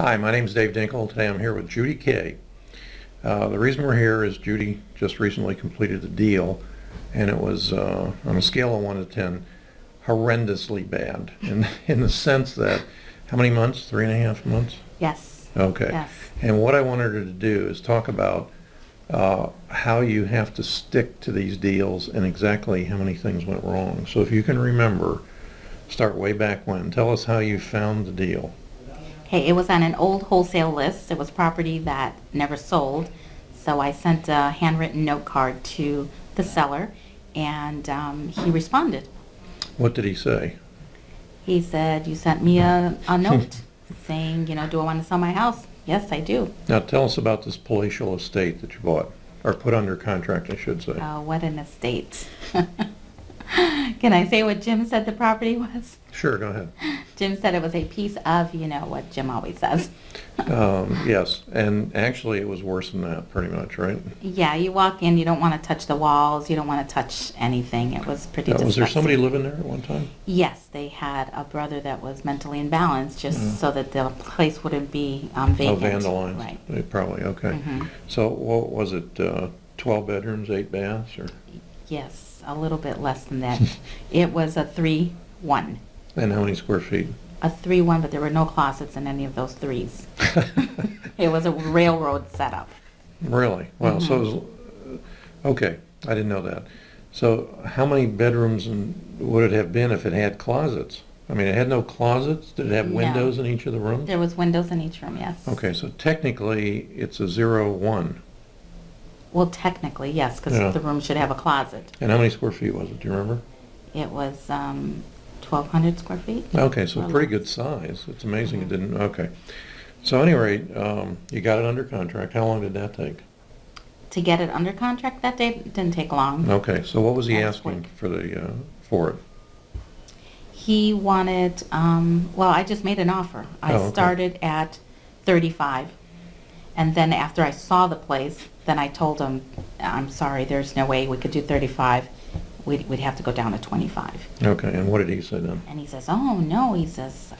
Hi, my name is Dave Dinkel. Today I'm here with Judy Kay. The reason we're here is Judy just recently completed a deal, and it was, on a scale of 1 to 10, horrendously bad. In the sense that, how many months? 3.5 months? Yes. Okay. Yes. And what I wanted her to do is talk about how you have to stick to these deals and exactly how many things went wrong. So if you can remember, start way back when. Tell us how you found the deal. Okay, it was on an old wholesale list. It was property that never sold. So I sent a handwritten note card to the seller, and he responded. What did he say? He said, you sent me a note saying, do I want to sell my house? Yes, I do. Now tell us about this palatial estate that you bought, or put under contract, I should say. Oh, what an estate. Can I say what Jim said the property was? Sure, go ahead. Jim said it was a piece of, what Jim always says. Yes, and actually it was worse than that, pretty much, right? Yeah, you walk in, you don't want to touch the walls, you don't want to touch anything. It was pretty disgusting. Was there somebody living there at one time? Yes, they had a brother that was mentally imbalanced, just so that the place wouldn't be vacant. Oh, vandalized. Right. Probably, okay. Mm-hmm. So what was it, 12 bedrooms, 8 baths, or? Yes, a little bit less than that. It was a 3-1. And how many square feet? A 3-1, but there were no closets in any of those threes. It was a railroad setup. Really? Wow. Mm-hmm. So it was, okay, I didn't know that. So how many bedrooms would it have been if it had closets? I mean, it had no closets? Did it have windows in each of the rooms? There was windows in each room, yes. Okay, so technically it's a 0-1. Well, technically, yes, because the room should have a closet. And how many square feet was it? Do you remember? It was 1,200 square feet. Okay, so pretty good size. It's amazing it didn't. Okay. So, at any rate, you got it under contract. How long did that take? To get it under contract that day didn't take long. Okay, so what was he asking quick. for it? He wanted, well, I just made an offer. I started at 35. And then after I saw the place, then I told him, I'm sorry, there's no way we could do 35. We'd have to go down to 25. Okay, and what did he say then? And he says, oh, no, he says,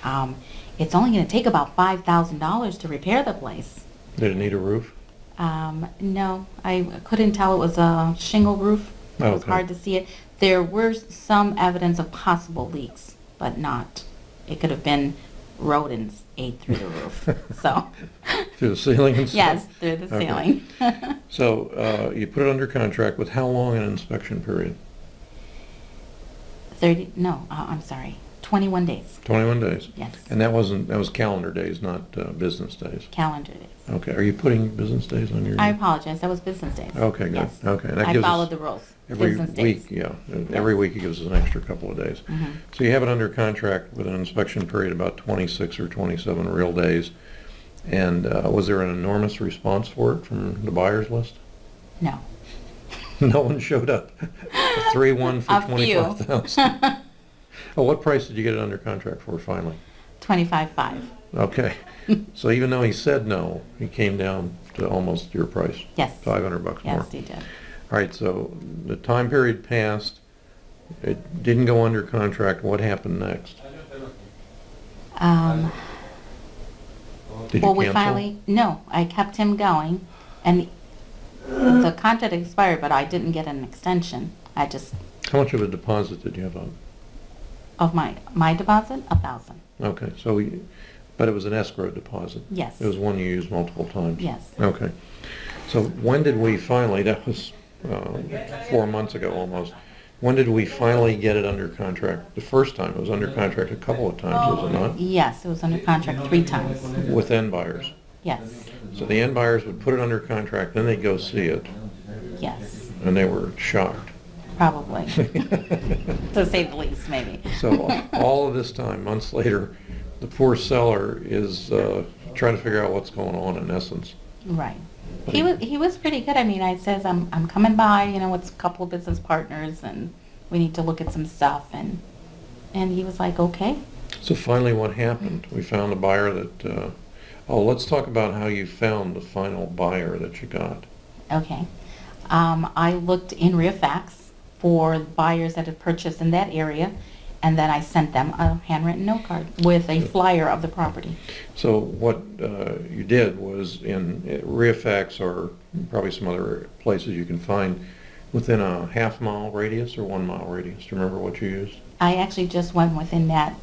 it's only going to take about $5,000 to repair the place. Did it need a roof? No, I couldn't tell it was a shingle roof. It was hard to see it. There were some evidence of possible leaks, but not. It could have been rodents ate through the roof. So through the ceiling and stuff? Yes, through the ceiling. So you put it under contract with how long an inspection period? 21 days. 21 days? Yes. And that was calendar days, not business days? Calendar days. Okay. Are you putting business days on your? I apologize. That was business days. Okay, good. Yes. Okay. That I gives followed the rules. Every business week, days. yeah. Every week it gives us an extra couple of days. Mm-hmm. So you have it under contract with an inspection period about 26 or 27 real days. And was there an enormous response for it from the buyers list? No. No one showed up. 3-1 for $25,000. Well, what price did you get it under contract for finally? $25,500. Okay. So even though he said no, he came down to almost your price. Yes. $500 more. Yes, he did. All right, so the time period passed. It didn't go under contract. What happened next? Did you cancel? No, I kept him going, and the contract expired, but I didn't get an extension. I just... How much of a deposit did you have on? Of my deposit? $1,000. Okay, so but it was an escrow deposit? Yes. It was one you used multiple times? Yes. Okay. So when did we finally, that was 4 months ago almost, when did we finally get it under contract? The first time, it was under contract a couple of times, was it not? Yes, it was under contract 3 times. With end buyers? Yes. So the end buyers would put it under contract, then they'd go see it. Yes. And they were shocked. Probably. To say the least, maybe. So all of this time, months later, the poor seller is trying to figure out what's going on in essence. Right. He was pretty good. I mean, I says, I'm coming by, with a couple of business partners, and we need to look at some stuff, and he was like, okay. So finally what happened? We found a buyer that, let's talk about how you found the final buyer that you got. Okay. I looked in Real Facts for buyers that had purchased in that area, And then I sent them a handwritten note card with a flyer of the property. So what you did was in Reafax or probably some other places you can find within a half-mile radius or 1-mile radius. Do you remember what you used? I actually just went within that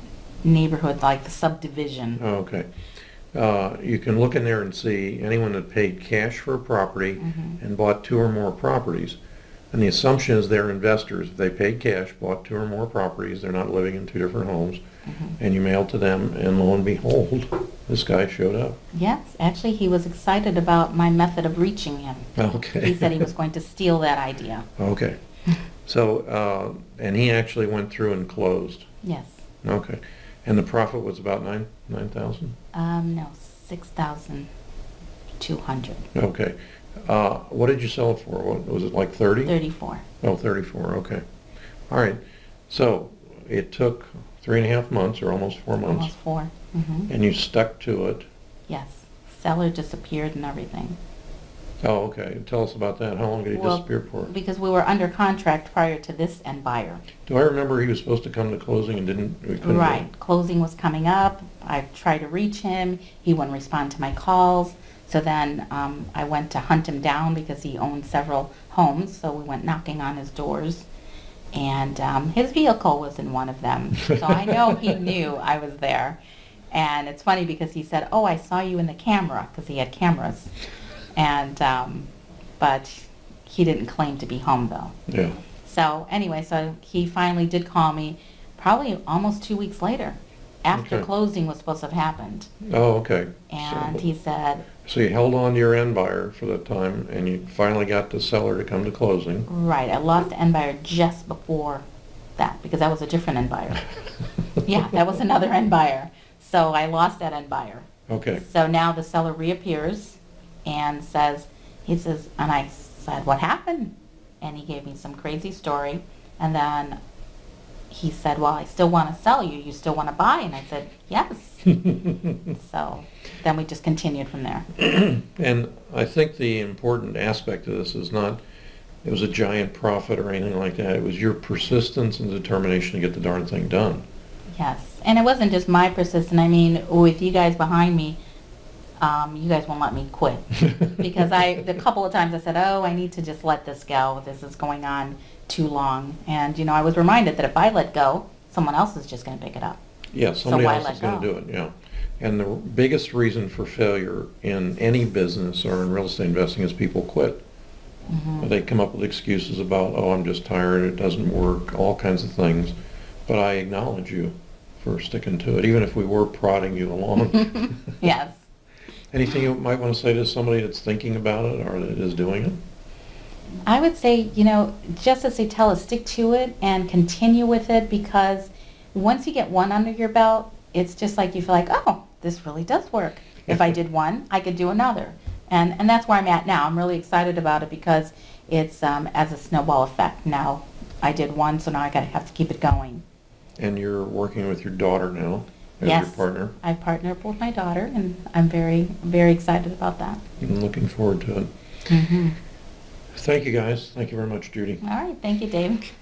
neighborhood, like the subdivision. Oh, okay. You can look in there and see anyone that paid cash for a property and bought 2 or more properties. And the assumption is they're investors. If they paid cash, bought 2 or more properties, they're not living in 2 different homes, and you mailed to them, and lo and behold, this guy showed up. Yes, actually he was excited about my method of reaching him. Okay. He said he was going to steal that idea. Okay. So, and he actually went through and closed. Yes. Okay. And the profit was about 9,000? No, 6,200. Okay. What did you sell it for? What, was it like 30? 34. Oh, 34, okay. All right. So it took 3.5 months or almost 4 months. Almost 4. And you stuck to it. Yes. Seller disappeared and everything. Oh, okay. Tell us about that. How long did he disappear for? Because we were under contract prior to this end buyer. Do I remember he was supposed to come to closing and we couldn't? Right. Closing was coming up. I tried to reach him. He wouldn't respond to my calls. So then I went to hunt him down because he owned several homes. So we went knocking on his doors. And his vehicle was in one of them. So I know he knew I was there. And it's funny because he said, "Oh, I saw you in the camera," because he had cameras. And but he didn't claim to be home though. Yeah. So anyway, so he finally did call me probably almost 2 weeks later after closing was supposed to have happened. Oh, okay. And he said... So you held on to your end buyer for that time and you finally got the seller to come to closing. Right. I lost the end buyer just before that because that was a different end buyer. Yeah, that was another end buyer. So I lost that end buyer. Okay. So now the seller reappears and says, and I said, "What happened?" And he gave me some crazy story. And then he said, "Well, I still want to sell you. You still want to buy?" And I said, "Yes." So then we just continued from there. And I think the important aspect of this is not it was a giant profit or anything like that. It was your persistence and determination to get the darn thing done. Yes. And it wasn't just my persistence. I mean, with you guys behind me, you guys won't let me quit. Because the couple of times I said, "Oh, I need to just let this go. This is going on too long." And, I was reminded that if I let go, someone else is just going to pick it up. Yeah, somebody else is going to do it, yeah. And the biggest reason for failure in any business or in real estate investing is people quit. They come up with excuses about, "Oh, I'm just tired, it doesn't work," all kinds of things. But I acknowledge you for sticking to it, even if we were prodding you along. Yes. Anything you might want to say to somebody that's thinking about it or that is doing it? I would say, just as they tell us, stick to it and continue with it, because once you get one under your belt, it's just like you feel like, "Oh, this really does work. If I did one, I could do another." And that's where I'm at now. I'm really excited about it because it's as a snowball effect. Now I did one, so now I have to keep it going. And you're working with your daughter now as Yes, your partner? I partner up with my daughter, and I'm very, very excited about that. I'm looking forward to it. Thank you, guys. Thank you very much, Judy. All right. Thank you, Dave.